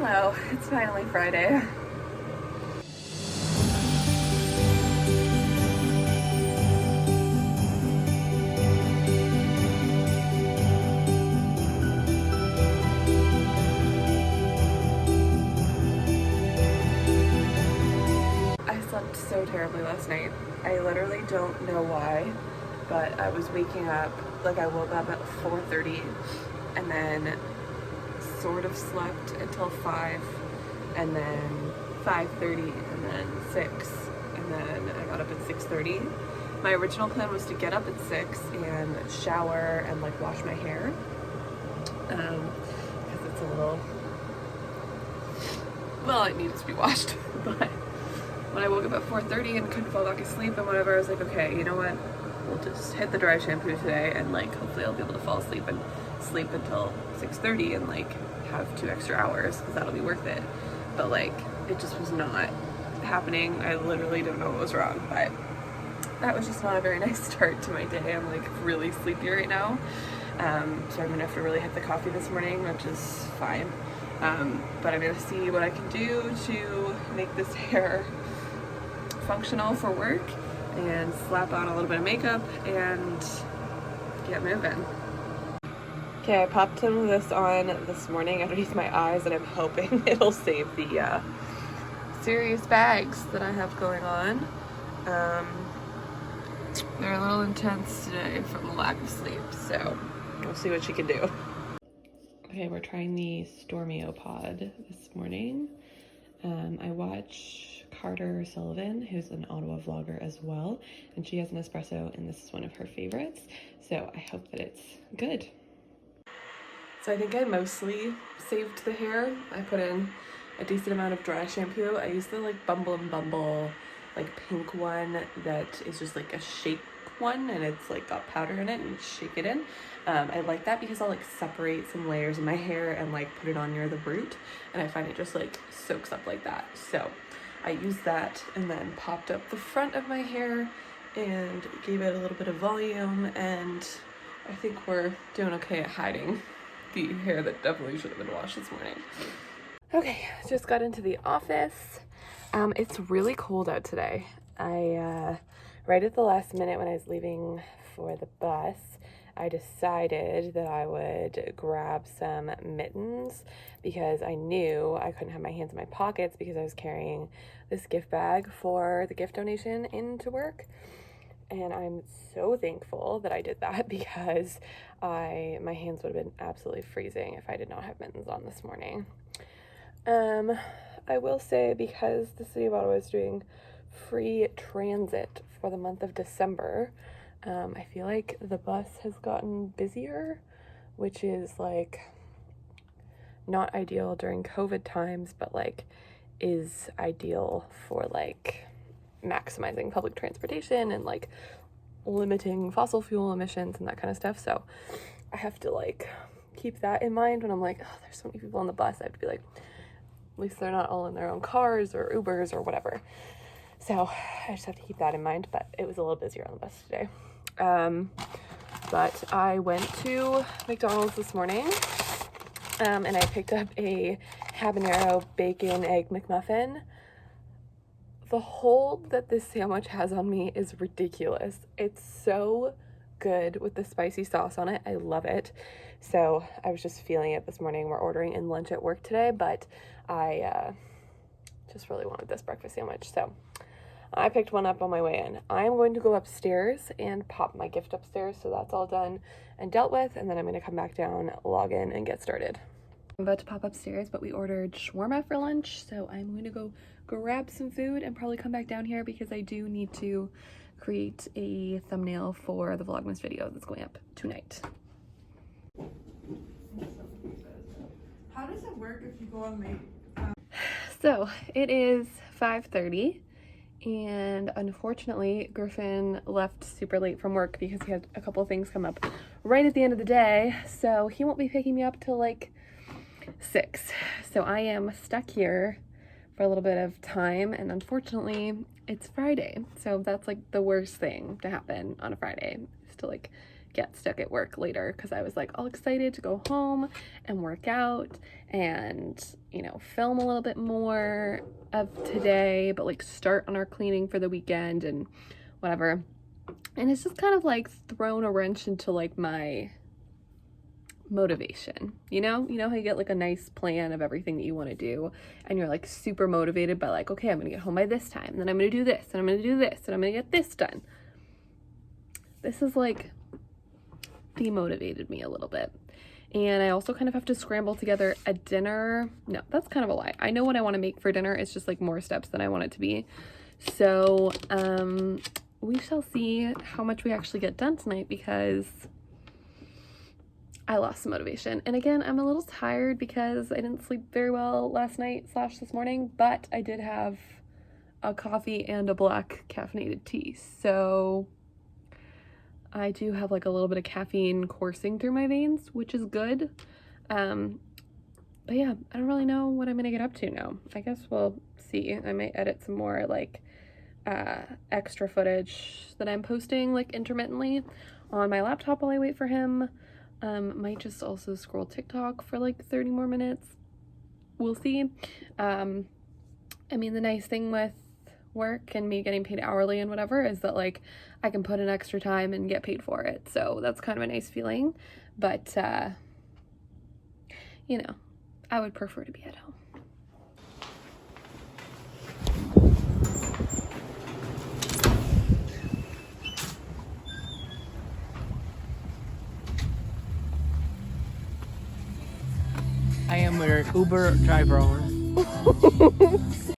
Hello, it's finally Friday. I slept so terribly last night. I literally don't know why, but I was waking up, like I woke up at 4:30 and then sort of slept until 5 and then 5:30 and then 6 and then I got up at 6:30. My original plan was to get up at 6 and shower and like wash my hair because it's a little, well, it needs to be washed. But when I woke up at 4:30 and couldn't fall back asleep and whatever, I was like, okay, you know what, we'll just hit the dry shampoo today and like hopefully I'll be able to fall asleep and sleep until 6:30 and like have 2 extra hours because that'll be worth it. But like it just was not happening. I literally don't know what was wrong, but that was just not a very nice start to my day. I'm like really sleepy right now, so I'm gonna have to really hit the coffee this morning, which is fine. But I'm gonna see what I can do to make this hair functional for work and slap on a little bit of makeup and get moving. Okay, I popped some of this on this morning underneath my eyes and I'm hoping it'll save the serious bags that I have going on. They're a little intense today from the lack of sleep, so we'll see what she can do. Okay, we're trying the Stormio pod this morning. I watch Carter Sullivan, who's an Ottawa vlogger as well, and she has an espresso and this is one of her favorites, so I hope that it's good. So I think I mostly saved the hair. I put in a decent amount of dry shampoo. I use the like Bumble and Bumble like pink one that is just like a shake one and it's like got powder in it and you shake it in. I like that because I'll like separate some layers in my hair and like put it on near the root, and I find it just like soaks up like that. So I used that and then popped up the front of my hair and gave it a little bit of volume, and I think we're doing okay at hiding the hair that definitely should have been washed this morning. Okay, just got into the office. It's really cold out today. Right at the last minute when I was leaving for the bus, I decided that I would grab some mittens because I knew I couldn't have my hands in my pockets because I was carrying this gift bag for the gift donation into work. And I'm so thankful that I did that because my hands would have been absolutely freezing if I did not have mittens on this morning. I will say, because the city of Ottawa is doing free transit for the month of December, I feel like the bus has gotten busier, which is like not ideal during COVID times, but like is ideal for like maximizing public transportation and like limiting fossil fuel emissions and that kind of stuff. So I have to like keep that in mind when I'm like, oh, there's so many people on the bus. I have to be like, at least they're not all in their own cars or Ubers or whatever. So I just have to keep that in mind, but it was a little busier on the bus today. But I went to McDonald's this morning, and I picked up a habanero bacon egg McMuffin. The hold that this sandwich has on me is ridiculous. It's so good with the spicy sauce on it. I love it. So I was just feeling it this morning. We're ordering in lunch at work today, but I just really wanted this breakfast sandwich. So I picked one up on my way in. I'm going to go upstairs and pop my gift upstairs, so that's all done and dealt with, and then I'm going to come back down, log in, and get started. I'm about to pop upstairs, but we ordered shawarma for lunch, so I'm going to go grab some food and probably come back down here because I do need to create a thumbnail for the vlogmas video that's going up tonight. How does it work if you go on late? So it is 5:30. And unfortunately, Griffin left super late from work because he had a couple of things come up right at the end of the day. So he won't be picking me up till like 6. So I am stuck here for a little bit of time. And unfortunately, it's Friday. So that's like the worst thing to happen on a Friday, is to like get stuck at work later, because I was like all excited to go home and work out and, you know, film a little bit more of today, but like start on our cleaning for the weekend and whatever. And it's just kind of like thrown a wrench into like my motivation, you know how you get like a nice plan of everything that you want to do and you're like super motivated by like, okay, I'm gonna get home by this time, and then I'm gonna do this, and I'm gonna do this, and I'm gonna get this done. This is like demotivated me a little bit. And I also kind of have to scramble together a dinner. No, that's kind of a lie. I know what I want to make for dinner. It's just like more steps than I want it to be. So we shall see how much we actually get done tonight, because I lost some motivation. And again, I'm a little tired because I didn't sleep very well last night / this morning, but I did have a coffee and a black caffeinated tea. So I do have like a little bit of caffeine coursing through my veins, which is good. But yeah, I don't really know what I'm gonna get up to now. I guess we'll see. I might edit some more like extra footage that I'm posting like intermittently on my laptop while I wait for him. Might just also scroll TikTok for like 30 more minutes. We'll see. I mean, the nice thing with work and me getting paid hourly and whatever is that like I can put in extra time and get paid for it. So that's kind of a nice feeling. But, you know, I would prefer to be at home. I am your Uber driver.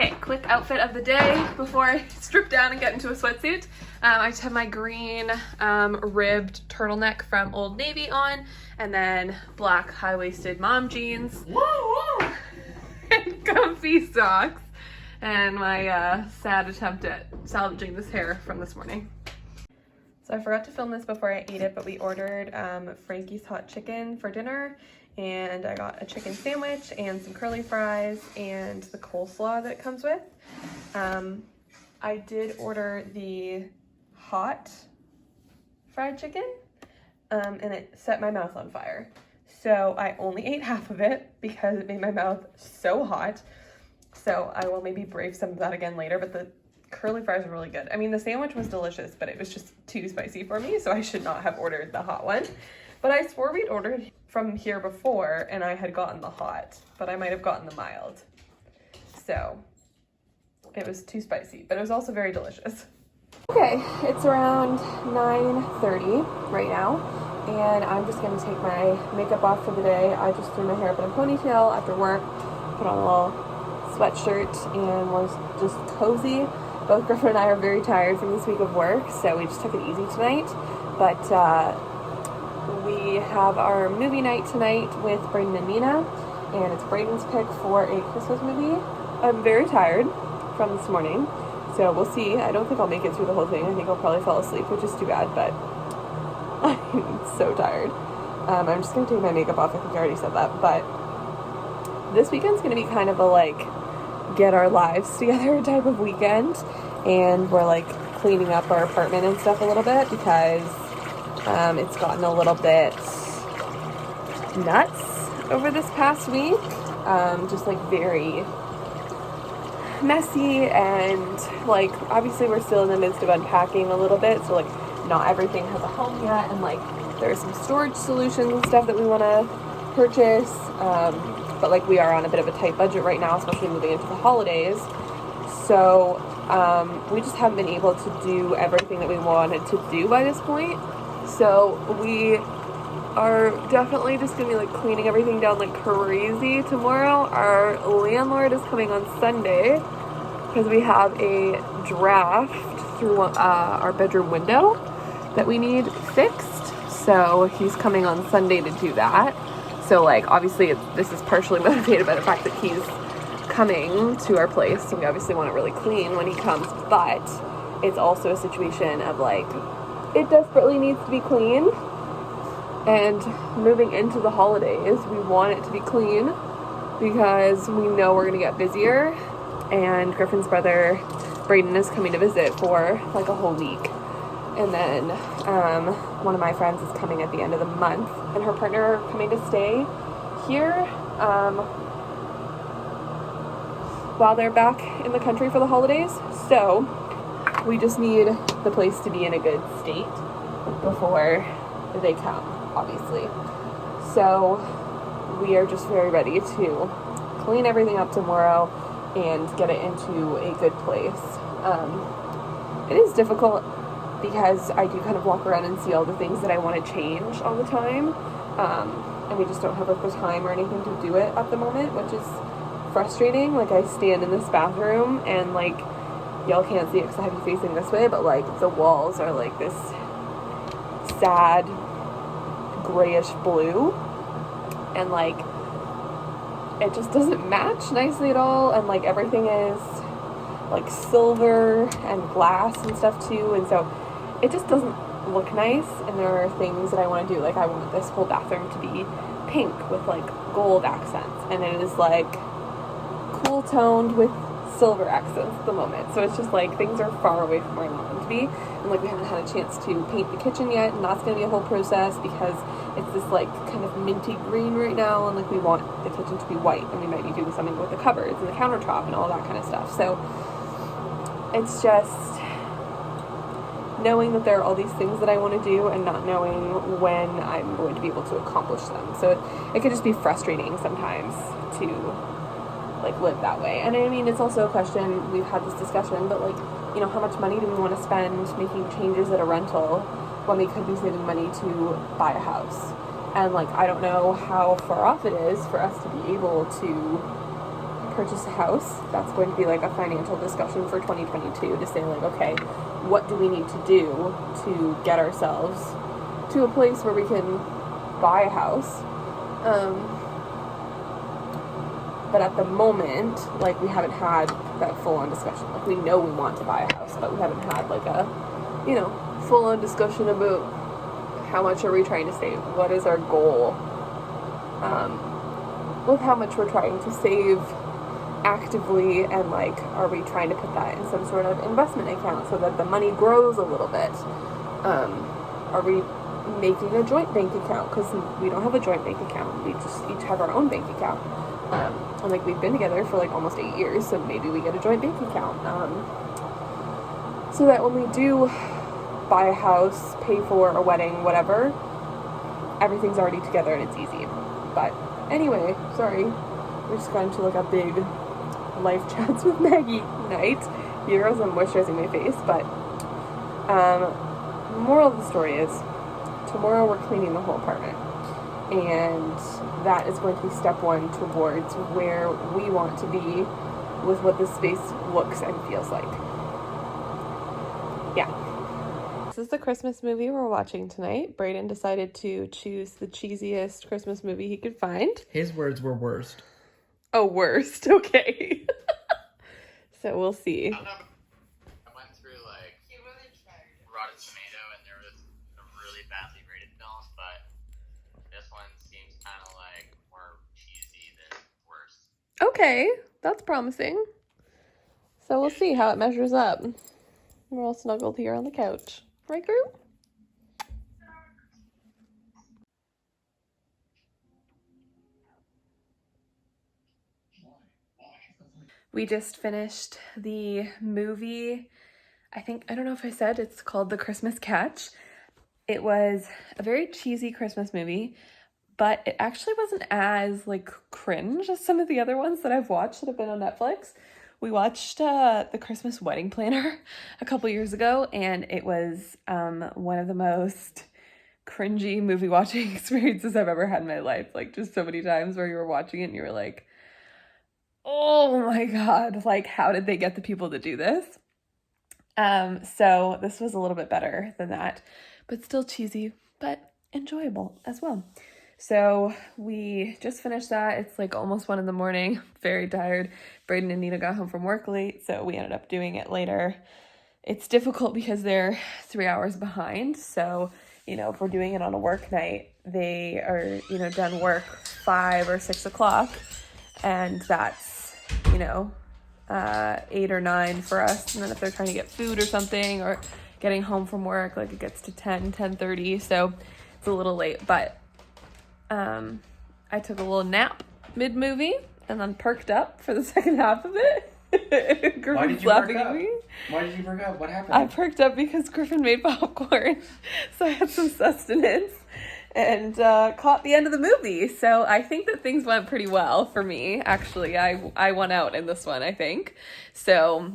Okay, quick outfit of the day before I strip down and get into a sweatsuit. I just have my green ribbed turtleneck from Old Navy on, and then black high-waisted mom jeans and comfy socks, and my sad attempt at salvaging this hair from this morning. So I forgot to film this before I ate it, but we ordered Frankie's hot chicken for dinner, and I got a chicken sandwich and some curly fries and the coleslaw that it comes with. I did order the hot fried chicken, and it set my mouth on fire. So I only ate half of it because it made my mouth so hot. So I will maybe brave some of that again later, but the curly fries are really good. I mean, the sandwich was delicious, but it was just too spicy for me, so I should not have ordered the hot one. But I swore we'd ordered from here before and I had gotten the hot, but I might have gotten the mild. So it was too spicy, but it was also very delicious. Okay, it's around 9:30 right now, and I'm just gonna take my makeup off for the day. I just threw my hair up in a ponytail after work, put on a little sweatshirt, and was just cozy. Both Griffin and I are very tired from this week of work, so we just took it easy tonight. But we have our movie night tonight with Braden and Nina, and it's Braden's pick for a Christmas movie. I'm very tired from this morning, so we'll see. I don't think I'll make it through the whole thing. I think I'll probably fall asleep, which is too bad, but I'm so tired. I'm just going to take my makeup off. I think I already said that, but this weekend's going to be kind of a like get our lives together type of weekend, and we're like cleaning up our apartment and stuff a little bit because it's gotten a little bit nuts over this past week. Just like very messy, and like obviously we're still in the midst of unpacking a little bit, so like not everything has a home yet, and like there are some storage solutions and stuff that we want to purchase, but like we are on a bit of a tight budget right now, especially moving into the holidays. So we just haven't been able to do everything that we wanted to do by this point. So we are definitely just gonna be like cleaning everything down like crazy tomorrow. Our landlord is coming on Sunday because we have a draft through our bedroom window that we need fixed. So he's coming on Sunday to do that. So like obviously this is partially motivated by the fact that he's coming to our place, so we obviously want it really clean when he comes, but it's also a situation of like it desperately needs to be clean, and moving into the holidays we want it to be clean because we know we're gonna get busier, and Griffin's brother Braden is coming to visit for like a whole week. And then one of my friends is coming at the end of the month, and her partner are coming to stay here while they're back in the country for the holidays. So we just need the place to be in a good state before they come, obviously. So we are just very ready to clean everything up tomorrow and get it into a good place. It is difficult because I do kind of walk around and see all the things that I want to change all the time. And we just don't have like the time or anything to do it at the moment, which is frustrating. Like I stand in this bathroom and like, y'all can't see it because I have you facing this way, but like the walls are like this sad grayish blue, and like it just doesn't match nicely at all, and like everything is like silver and glass and stuff too, and so it just doesn't look nice. And there are things that I want to do, like I want this whole bathroom to be pink with like gold accents, and it is like cool toned with silver accents at the moment, so it's just like things are far away from where I want them to be. And like we haven't had a chance to paint the kitchen yet, and that's going to be a whole process because it's this like kind of minty green right now, and like we want the kitchen to be white, and we might be doing something with the cupboards and the countertop and all that kind of stuff. So it's just knowing that there are all these things that I want to do and not knowing when I'm going to be able to accomplish them. So it could just be frustrating sometimes to like live that way. And I mean, it's also a question, we've had this discussion, but like, you know, how much money do we want to spend making changes at a rental when we could be saving money to buy a house? And like, I don't know how far off it is for us to be able to purchase a house. That's going to be like a financial discussion for 2022 to say like, okay, what do we need to do to get ourselves to a place where we can buy a house? But at the moment, like we haven't had that full-on discussion. Like we know we want to buy a house, but we haven't had like a, you know, full-on discussion about how much are we trying to save? What is our goal? With how much we're trying to save actively, and like, are we trying to put that in some sort of investment account so that the money grows a little bit? Are we making a joint bank account? Because we don't have a joint bank account. We just each have our own bank account. And like we've been together for like almost 8 years, so maybe we get a joint bank account. So that when we do buy a house, pay for a wedding, whatever, everything's already together and it's easy. But anyway, sorry, we just got into like a big life chats with Maggie night. Here as I'm moisturizing my face, but moral of the story is tomorrow we're cleaning the whole apartment, and that is going to be step one towards where we want to be with what this space looks and feels like. Yeah. This is the Christmas movie we're watching tonight. Brayden decided to choose the cheesiest Christmas movie he could find. His words were worst. Oh, worst. Okay. So we'll see. I went through like Rotten Tomato, and there was some really badly rated films, but this one seems kind of like more cheesy than worse. Okay, that's promising. So we'll see how it measures up. We're all snuggled here on the couch. Right, Gru? We just finished the movie. I don't know if I said it's called The Christmas Catch. It was a very cheesy Christmas movie, but it actually wasn't as like cringe as some of the other ones that I've watched that have been on Netflix. We watched The Christmas Wedding Planner a couple years ago, and it was one of the most cringy movie watching experiences I've ever had in my life. Like, just so many times where you were watching it and you were like, oh my God, like, how did they get the people to do this? So this was a little bit better than that, but still cheesy, but enjoyable as well. So we just finished that. It's like almost 1 a.m, very tired. Brayden and Nina got home from work late, so we ended up doing it later. It's difficult because they're 3 hours behind. So, you know, if we're doing it on a work night, they are, you know, done work 5 or 6 o'clock, and that's, you know, 8 or 9 for us. And then if they're trying to get food or something or getting home from work. Like it gets to 10:30, so it's a little late, but I took a little nap mid-movie and then perked up for the second half of it. Why did you perk up? Why did you perk up? What happened? I perked up because Griffin made popcorn, so I had some sustenance and caught the end of the movie. So I think that things went pretty well for me. Actually, I won out in this one, I think. So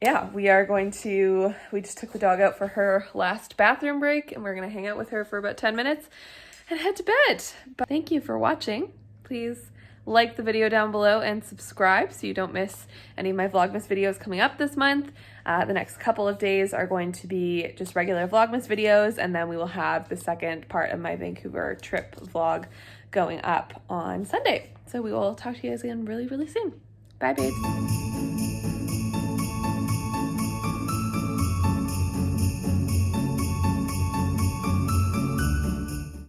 yeah, we just took the dog out for her last bathroom break, and we're going to hang out with her for about 10 minutes and head to bed. But thank you for watching. Please like the video down below and subscribe so you don't miss any of my Vlogmas videos coming up this month. The next couple of days are going to be just regular Vlogmas videos, and then we will have the second part of my Vancouver trip vlog going up on Sunday. So we will talk to you guys again really, really soon. Bye, babes.